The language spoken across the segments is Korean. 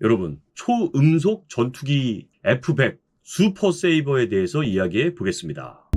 여러분, 초음속 전투기 F-100 슈퍼 세이버에 대해서 이야기해 보겠습니다.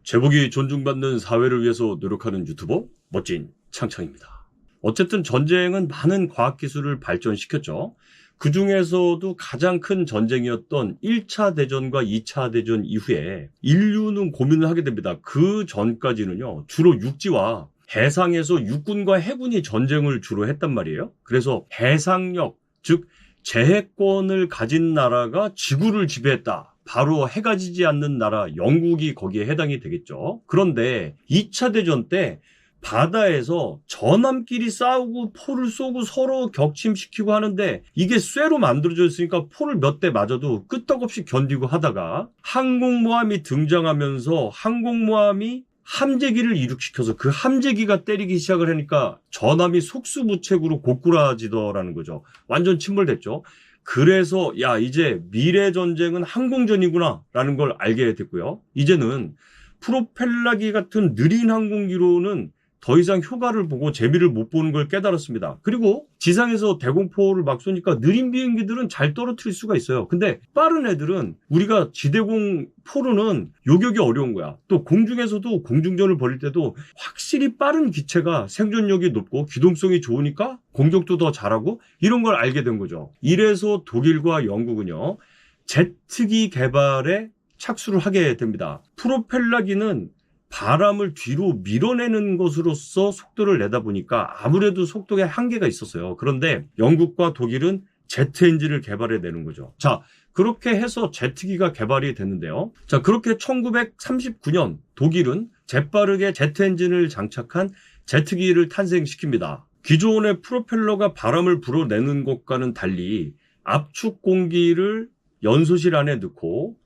제복이 존중받는 사회를 위해서 노력하는 유튜버 멋진 창창입니다. 어쨌든 전쟁은 많은 과학기술을 발전시켰죠. 그 중에서도 가장 큰 전쟁이었던 1차 대전과 2차 대전 이후에 인류는 고민을 하게 됩니다. 그 전까지는요, 주로 육지와 해상에서 육군과 해군이 전쟁을 주로 했단 말이에요. 그래서 해상력, 즉 제해권을 가진 나라가 지구를 지배했다. 바로 해가 지지 않는 나라 영국이 거기에 해당이 되겠죠. 그런데 2차 대전 때 바다에서 전함끼리 싸우고 포를 쏘고 서로 격침시키고 하는데 이게 쇠로 만들어져 있으니까 포를 몇 대 맞아도 끄떡없이 견디고 하다가 항공모함이 등장하면서 항공모함이 함재기를 이륙시켜서 그 함재기가 때리기 시작을 하니까 전함이 속수무책으로 고꾸라지더라는 거죠. 완전 침몰됐죠. 그래서 이제 미래 전쟁은 항공전이구나 라는 걸 알게 됐고요. 이제는 프로펠러기 같은 느린 항공기로는 더 이상 효과를 보고 재미를 못 보는 걸 깨달았습니다. 그리고 지상에서 대공포를 막 쏘니까 느린 비행기들은 잘 떨어뜨릴 수가 있어요. 근데 빠른 애들은 우리가 지대공포로는 요격이 어려운 거야. 또 공중에서도 공중전을 벌일 때도 확실히 빠른 기체가 생존력이 높고 기동성이 좋으니까 공격도 더 잘하고 이런 걸 알게 된 거죠. 이래서 독일과 영국은요, 제트기 개발에 착수를 하게 됩니다. 프로펠러기는 바람을 뒤로 밀어내는 것으로서 속도를 내다 보니까 아무래도 속도에 한계가 있었어요. 그런데 영국과 독일은 제트 엔진을 개발해 내는 거죠. 자, 그렇게 해서 제트기가 개발이 됐는데요. 자, 그렇게 1939년 독일은 재빠르게 제트 엔진을 장착한 제트기를 탄생시킵니다. 기존의 프로펠러가 바람을 불어내는 것과는 달리 압축 공기를 연소실 안에 넣고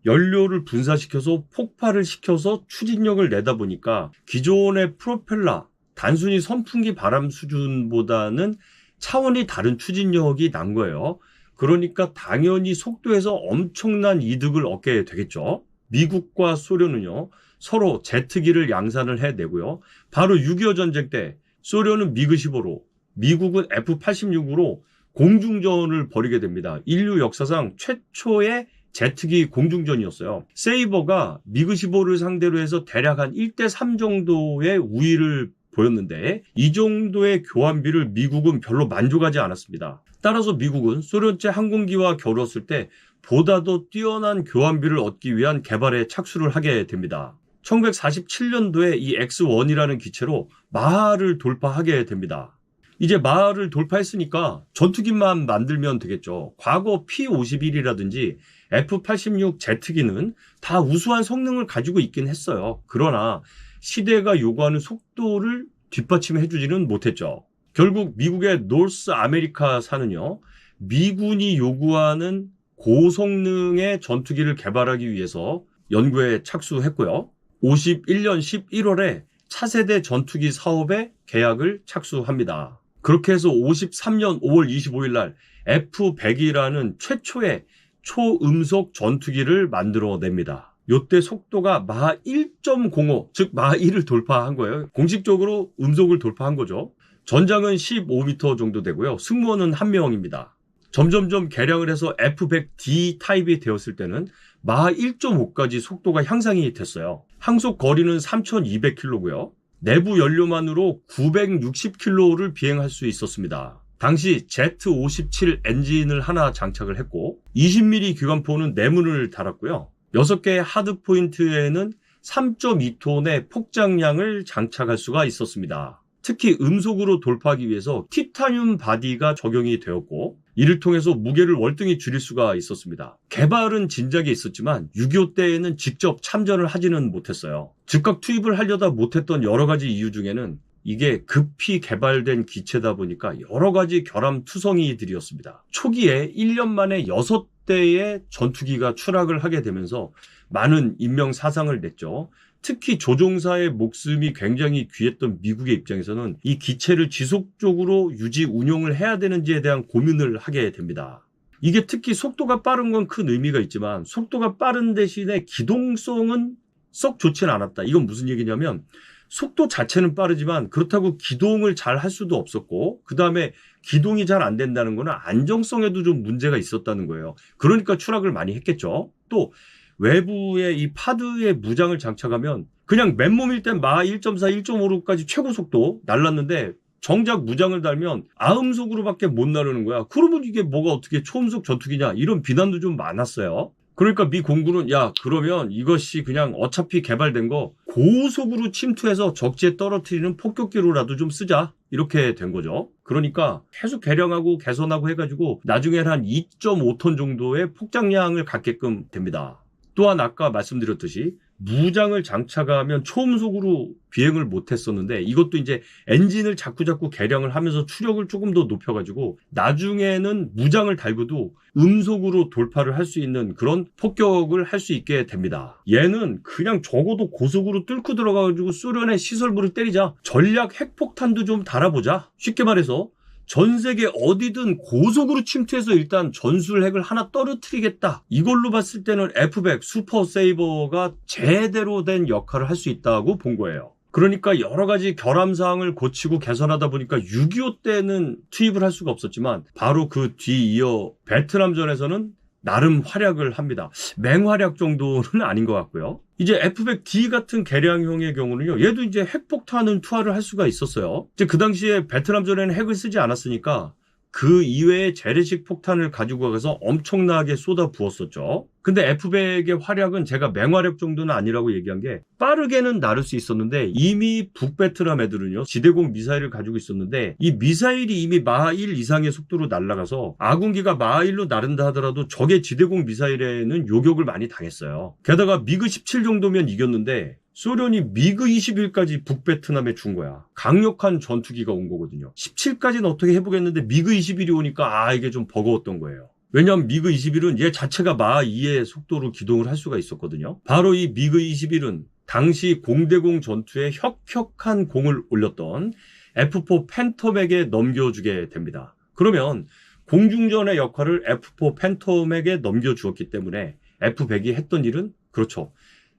연료를 분사시켜서 폭발을 시켜서 추진력을 내다 보니까 기존의 프로펠러, 단순히 선풍기 바람 수준보다는 차원이 다른 추진력이 난 거예요. 그러니까 당연히 속도에서 엄청난 이득을 얻게 되겠죠. 미국과 소련은요, 서로 제트기를 양산을 해내고요. 바로 6.25 전쟁 때 소련은 미그-15로, 미국은 F-86으로 공중전을 벌이게 됩니다. 인류 역사상 최초의 제트기 공중전이었어요. 세이버가 미그-15를 상대로 해서 대략 한 1대3 정도의 우위를 보였는데 이 정도의 교환비를 미국은 별로 만족하지 않았습니다. 따라서 미국은 소련제 항공기와 겨루었을 때 보다 더 뛰어난 교환비를 얻기 위한 개발에 착수를 하게 됩니다. 1947년도에 이 X-1이라는 기체로 마하를 돌파하게 됩니다. 이제 마하를 돌파했으니까 전투기만 만들면 되겠죠. 과거 P-51이라든지 F-86 제트기는 다 우수한 성능을 가지고 있긴 했어요. 그러나 시대가 요구하는 속도를 뒷받침해주지는 못했죠. 결국 미국의 노스 아메리카사는요, 미군이 요구하는 고성능의 전투기를 개발하기 위해서 연구에 착수했고요. 51년 11월에 차세대 전투기 사업에 계약을 착수합니다. 그렇게 해서 53년 5월 25일 날 F-100이라는 최초의 초음속 전투기를 만들어냅니다. 이때 속도가 마하 1.05, 즉 마하 1을 돌파한 거예요. 공식적으로 음속을 돌파한 거죠. 전장은 15m 정도 되고요. 승무원은 1명입니다. 점점점 개량을 해서 F-100D 타입이 되었을 때는 마하 1.5까지 속도가 향상이 됐어요. 항속 거리는 3200km고요. 내부 연료만으로 960km를 비행할 수 있었습니다. 당시 Z57 엔진을 하나 장착을 했고 20mm 기관포는 4문을 달았고요. 6개의 하드포인트에는 3.2톤의 폭장량을 장착할 수가 있었습니다. 특히 음속으로 돌파하기 위해서 티타늄 바디가 적용이 되었고 이를 통해서 무게를 월등히 줄일 수가 있었습니다. 개발은 진작에 있었지만 6.25 때에는 직접 참전을 하지는 못했어요. 즉각 투입을 하려다 못했던 여러 가지 이유 중에는 이게 급히 개발된 기체다 보니까 여러 가지 결함투성이들이었습니다. 초기에 1년 만에 6대의 전투기가 추락을 하게 되면서 많은 인명사상을 냈죠. 특히 조종사의 목숨이 굉장히 귀했던 미국의 입장에서는 이 기체를 지속적으로 유지 운용을 해야 되는지에 대한 고민을 하게 됩니다. 이게 특히 속도가 빠른 건 큰 의미가 있지만 속도가 빠른 대신에 기동성은 썩 좋지는 않았다. 이건 무슨 얘기냐면 속도 자체는 빠르지만 그렇다고 기동을 잘 할 수도 없었고, 그 다음에 기동이 잘 안 된다는 거는 안정성에도 좀 문제가 있었다는 거예요. 그러니까 추락을 많이 했겠죠. 또 외부에 이 파드에 무장을 장착하면 그냥 맨몸일 땐 마 1.4, 1.5로까지 최고 속도 날랐는데 정작 무장을 달면 아음속으로밖에 못 나르는 거야. 그러면 이게 뭐가 어떻게 초음속 전투기냐, 이런 비난도 좀 많았어요. 그러니까 미 공군은 야, 그러면 이것이 그냥 어차피 개발된 거 고속으로 침투해서 적지에 떨어뜨리는 폭격기로라도 좀 쓰자, 이렇게 된 거죠. 그러니까 계속 개량하고 개선하고 해가지고 나중에는 한 2.5톤 정도의 폭장량을 갖게끔 됩니다. 또한 아까 말씀드렸듯이 무장을 장착하면 초음속으로 비행을 못했었는데, 이것도 이제 엔진을 자꾸자꾸 개량을 하면서 추력을 조금 더 높여가지고 나중에는 무장을 달고도 음속으로 돌파를 할 수 있는 그런 폭격을 할 수 있게 됩니다. 얘는 그냥 적어도 고속으로 뚫고 들어가가지고 소련의 시설물을 때리자, 전략 핵폭탄도 좀 달아보자, 쉽게 말해서 전 세계 어디든 고속으로 침투해서 일단 전술 핵을 하나 떨어뜨리겠다, 이걸로 봤을 때는 F-100 슈퍼 세이버가 제대로 된 역할을 할 수 있다고 본 거예요. 그러니까 여러 가지 결함사항을 고치고 개선하다 보니까 6.25 때는 투입을 할 수가 없었지만 바로 그 뒤이어 베트남전에서는 나름 활약을 합니다. 맹활약 정도는 아닌 것 같고요. 이제 F-100D 같은 개량형의 경우는요, 얘도 이제 핵폭탄은 투하를 할 수가 있었어요. 이제 그 당시에 베트남전에는 핵을 쓰지 않았으니까 그 이외의 재래식 폭탄을 가지고 가서 엄청나게 쏟아 부었었죠. 근데 F-100의 활약은 제가 맹활약 정도는 아니라고 얘기한 게, 빠르게는 나를 수 있었는데 이미 북베트남 애들은요 지대공 미사일을 가지고 있었는데, 이 미사일이 이미 마 1 이상의 속도로 날아가서 아군기가 마 1로 나른다 하더라도 적의 지대공 미사일에는 요격을 많이 당했어요. 게다가 미그 17 정도면 이겼는데 소련이 미그 21까지 북베트남에 준 거야. 강력한 전투기가 온 거거든요. 17까지는 어떻게 해보겠는데 미그 21이 오니까 이게 좀 버거웠던 거예요. 왜냐하면 미그 21은 얘 자체가 마 2의 속도로 기동을 할 수가 있었거든요. 바로 이 미그 21은 당시 공대공 전투에 혁혁한 공을 올렸던 F4 팬텀에게 넘겨주게 됩니다. 그러면 공중전의 역할을 F4 팬텀에게 넘겨주었기 때문에 F100이 했던 일은, 그렇죠,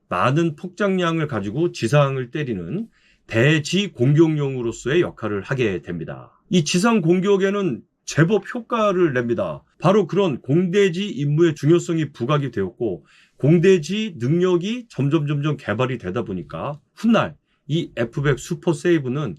많은 폭장량을 가지고 지상을 때리는 대지 공격용으로서의 역할을 하게 됩니다. 이 지상 공격에는 제법 효과를 냅니다. 바로 그런 공대지 임무의 중요성이 부각이 되었고, 공대지 능력이 점점 개발이 되다 보니까 훗날 이 F-100 슈퍼 세이브는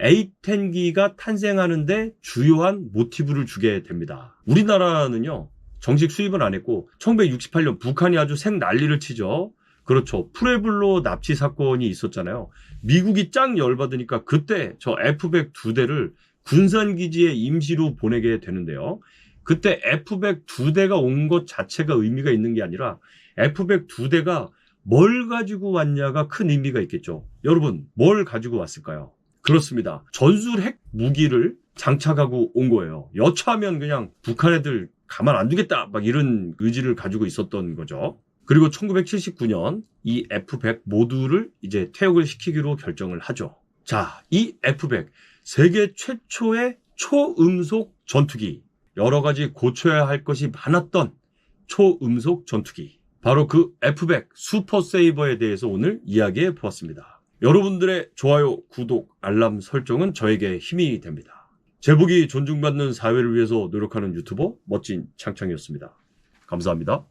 A-10기가 탄생하는데 주요한 모티브를 주게 됩니다. 우리나라는요 정식 수입은 안 했고 1968년 북한이 아주 생난리를 치죠. 그렇죠. 프레블로 납치 사건이 있었잖아요. 미국이 짱 열받으니까 그때 저 F-100 2대를 군산기지에 임시로 보내게 되는데요. 그때 F-100 2대가 온 것 자체가 의미가 있는 게 아니라 F-100 2대가 뭘 가지고 왔냐가 큰 의미가 있겠죠. 여러분, 뭘 가지고 왔을까요? 그렇습니다. 전술 핵 무기를 장착하고 온 거예요. 여차하면 그냥 북한 애들 가만 안 두겠다, 막 이런 의지를 가지고 있었던 거죠. 그리고 1979년 이 F-100 모두를 이제 퇴역을 시키기로 결정을 하죠. 자, 이 F-100 세계 최초의 초음속 전투기, 여러 가지 고쳐야 할 것이 많았던 초음속 전투기, 바로 그 F-100 슈퍼 세이버에 대해서 오늘 이야기해 보았습니다. 여러분들의 좋아요, 구독, 알람 설정은 저에게 힘이 됩니다. 제복이 존중받는 사회를 위해서 노력하는 유튜버 멋진 창창이었습니다. 감사합니다.